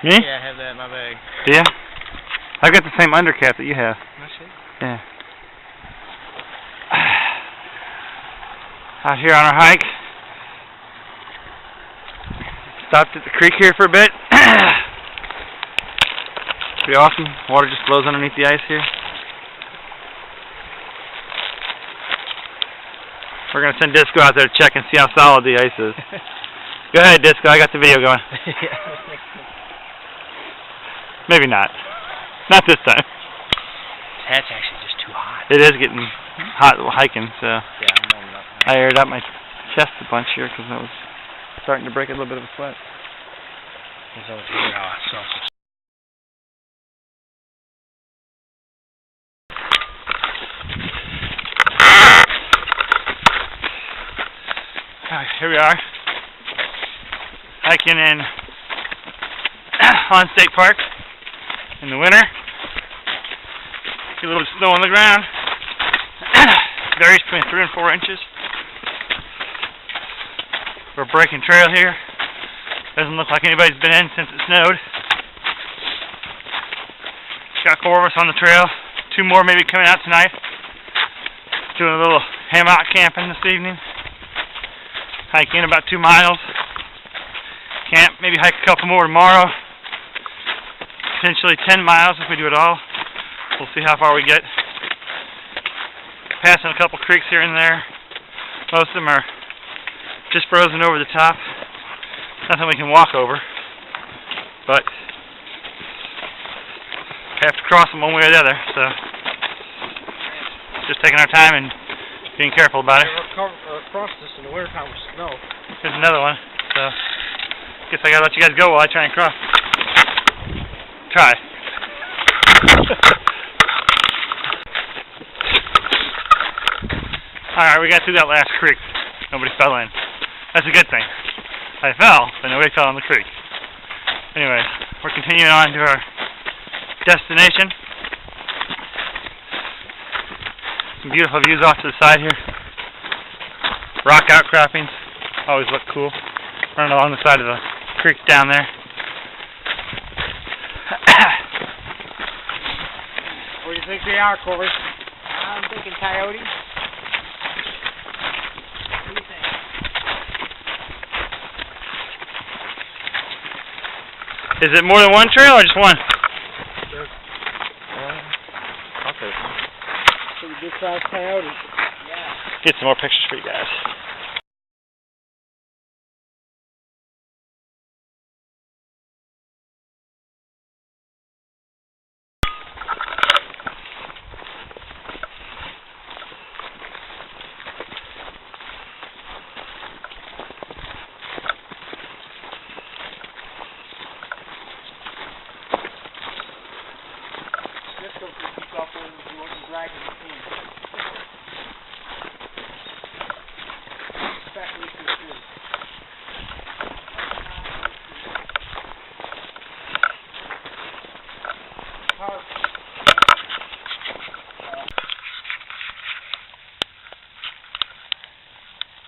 Me? Yeah, I have that in my bag. Do ya? I've got the same undercap that you have. No shit. Yeah. Out here on our hike. Stopped at the creek here for a bit. Pretty awesome. Water just flows underneath the ice here. We're going to send Disco out there to check and see how solid the ice is. Go ahead, Disco. I got the video going. Maybe not. Not this time. That's actually just too hot. It is getting hot hiking, so Yeah, I'm warming up. I aired out my chest a bunch here because I was starting to break a little bit of a sweat. It's over here. Here we are, hiking in Hawn State Park in the winter. Get a little bit of snow on the ground. Varies between 3 and 4 inches. We're breaking trail here. Doesn't look like anybody's been in since it snowed. Got 4 of us on the trail. 2 more maybe coming out tonight. Doing a little hammock camping this evening. Hiking about 2 miles. Camp, maybe hike a couple more tomorrow. Potentially 10 miles if we do it all. We'll see how far we get. Passing a couple creeks here and there. Most of them are just frozen over the top. Nothing we can walk over. But have to cross them one way or the other. So just taking our time and being careful about it. Across this in the wintertime with snow. Here's another one. So guess I gotta let you guys go while I try and cross. Try. Alright, we got through that last creek. Nobody fell in. That's a good thing. I fell, but nobody fell in the creek. Anyway, we're continuing on to our destination. Some beautiful views off to the side here. Rock outcroppings. Always look cool. Running along the side of the creek down there. Where do you think they are, Corey? I'm thinking coyote. What do you think? Is it more than one trail or just one? Okay. Pretty good sized coyote. Yeah. Get some more pictures for you guys.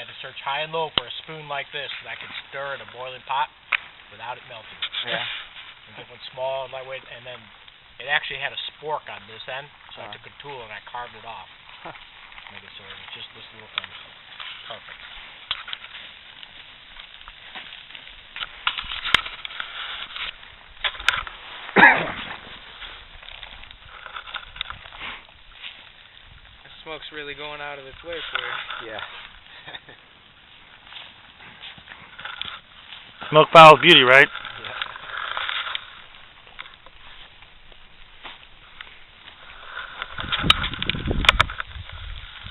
Had to search high and low for a spoon like this that I could stir in a boiling pot without it melting. Yeah. And get one small and lightweight, and then it actually had a spork on this end, so I took a tool and I carved it off. Made it so it was just this little thing. Perfect. The smoke's really going out of its way for you. Yeah. Smoke follows beauty, right? Yeah.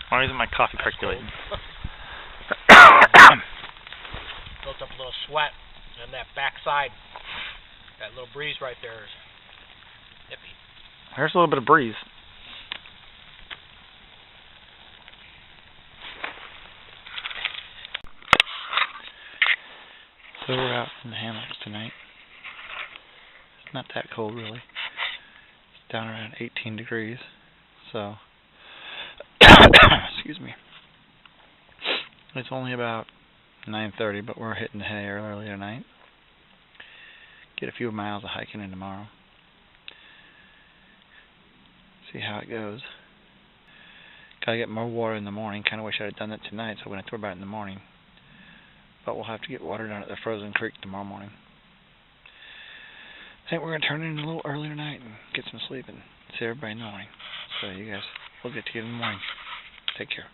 Why isn't my coffee percolating? Built up a little sweat, and that back side, that little breeze right there is nippy. There's a little bit of breeze. So we're out in the hammocks tonight. It's not that cold really. It's down around 18 degrees. So, excuse me. It's only about 9:30, but we're hitting hay early tonight. Get a few miles of hiking in tomorrow. See how it goes. Gotta get more water in the morning. Kinda wish I'd have done that tonight so I wouldn't have to worry about it in the morning. But we'll have to get water down at the frozen creek tomorrow morning. I think we're going to turn it in a little early tonight and get some sleep and see everybody in the morning. So you guys, we'll get to you in the morning. Take care.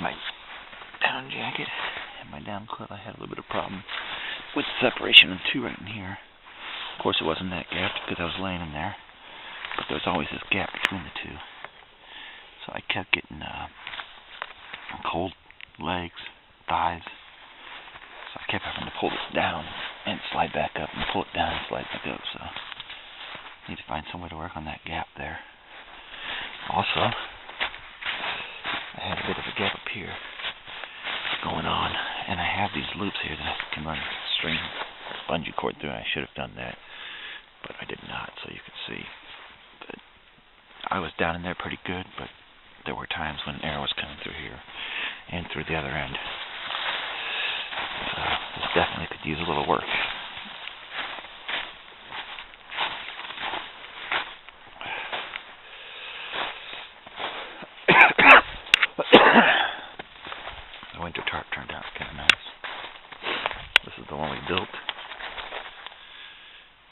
My down jacket and my down coat, I had a little bit of problem with separation of two right in here. Of course, it wasn't that gap because I was laying in there, but there was always this gap between the two. So I kept getting cold legs, thighs. So I kept having to pull this down and slide back up and pull it down and slide back up. So I need to find some way to work on that gap there. Also, I had a bit of a gap up here going on, and I have these loops here that I can run a string bungee cord through, and I should have done that, but I did not, so you can see that I was down in there pretty good, but there were times when air was coming through here and through the other end. So this definitely could use a little work. The winter tarp turned out kind of nice. This is the one we built.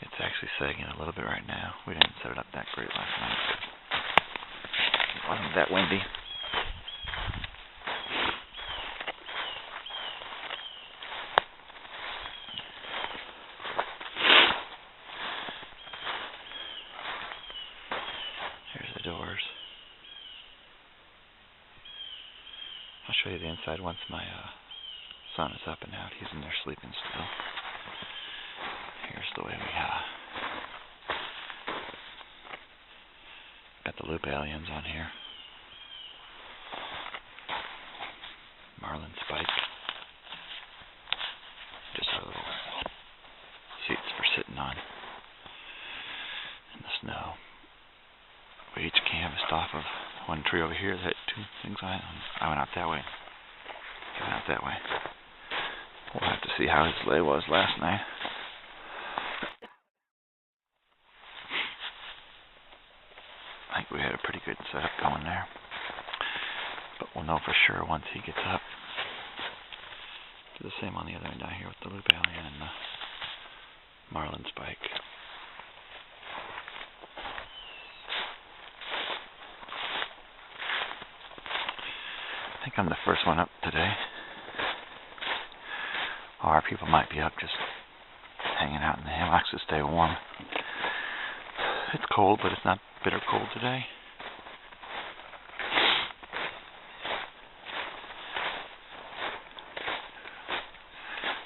It's actually sagging a little bit right now. We didn't set it up that great last night. It wasn't that windy. Here's the doors. I'll show you the inside once my son is up and out. He's in there sleeping still. Here's the way we got the loop aliens on here. Marlin spike. Just our little seats for sitting on in the snow. We each canvassed off of one tree over here that had two things on it. I went out that way. He went out that way. We'll have to see how his lay was last night. I think we had a pretty good setup going there. But we'll know for sure once he gets up. Do the same on the other end down here with the loop alien and the marlin spike. I think I'm the first one up today. Or people might be up just hanging out in the hammocks to stay warm. It's cold, but it's not bitter cold today.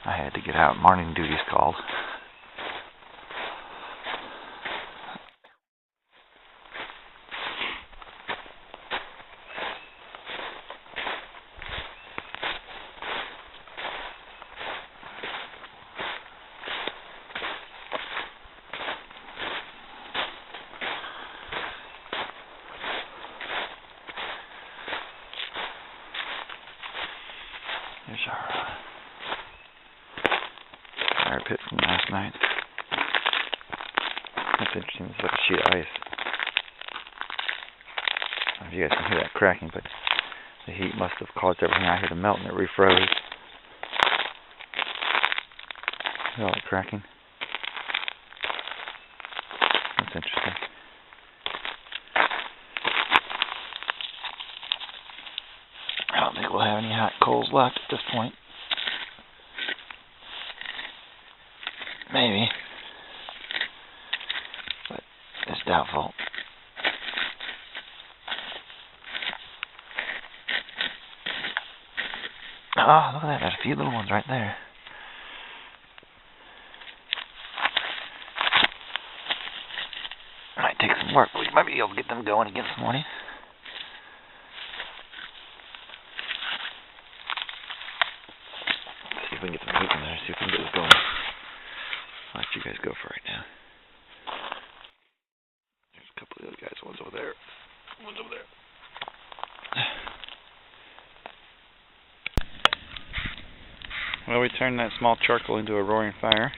I had to get out. Morning duty's called. Here's our fire pit from last night. That's interesting. It's like a sheet of ice. I don't know if you guys can hear that cracking, but the heat must have caused everything out here to melt and it refroze. See all that cracking? That's interesting. I don't think we'll have any hot coals left at this point. Maybe. But it's doubtful. Oh, look at that. There's a few little ones right there. Might take some work, but we might be able to get them going again this morning. See if we can get some poop in there. See if we can get this going. I'll let you guys go for right now. guys. One's over there. One's over there. Well, we turned that small charcoal into a roaring fire.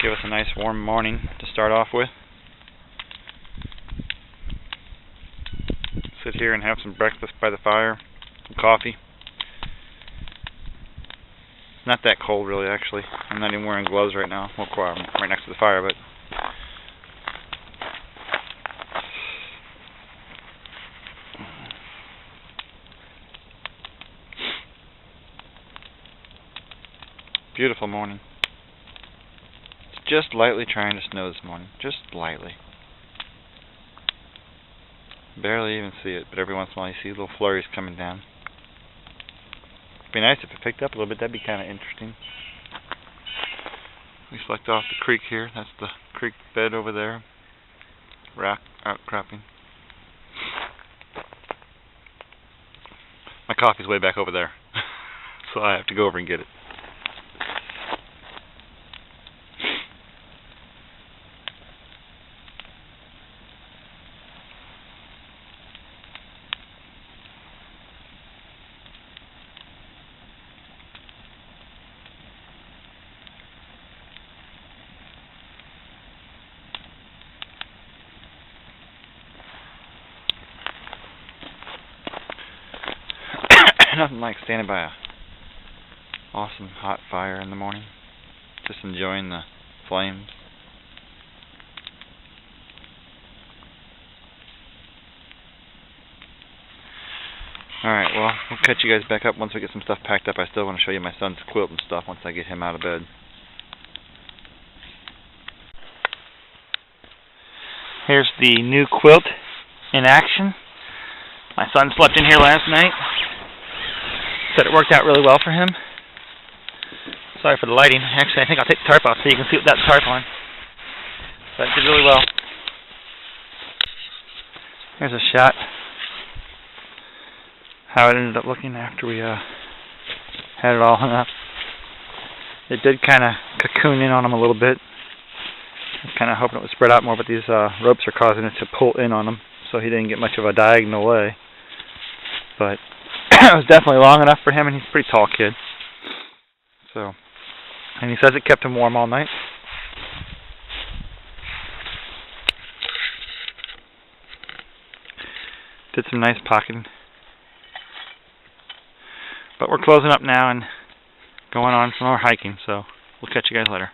Give us a nice warm morning to start off with. Sit here and have some breakfast by the fire, some coffee. Not that cold really, actually. I'm not even wearing gloves right now. Well, I'm right next to the fire, but beautiful morning. It's just lightly trying to snow this morning. Just lightly. Barely even see it, but every once in a while you see little flurries coming down. It'd be nice if it picked up a little bit. That'd be kind of interesting. We select off the creek here. That's the creek bed over there. Rock outcropping. My coffee's way back over there, so I have to go over and get it. Nothing like standing by a awesome hot fire in the morning, just enjoying the flames. Alright, well, we'll catch you guys back up once we get some stuff packed up. I still want to show you my son's quilt and stuff once I get him out of bed. Here's the new quilt in action. My son slept in here last night. Said it worked out really well for him. Sorry for the lighting. Actually, I think I'll take the tarp off so you can see what that tarp on. But it did really well. Here's a shot. How it ended up looking after we had it all hung up. It did kind of cocoon in on him a little bit. I was kind of hoping it would spread out more, but these ropes are causing it to pull in on him, so he didn't get much of a diagonal lay. But it was definitely long enough for him, and he's a pretty tall kid. So, and he says it kept him warm all night. Did some nice pocketing. But we're closing up now and going on some more hiking, so we'll catch you guys later.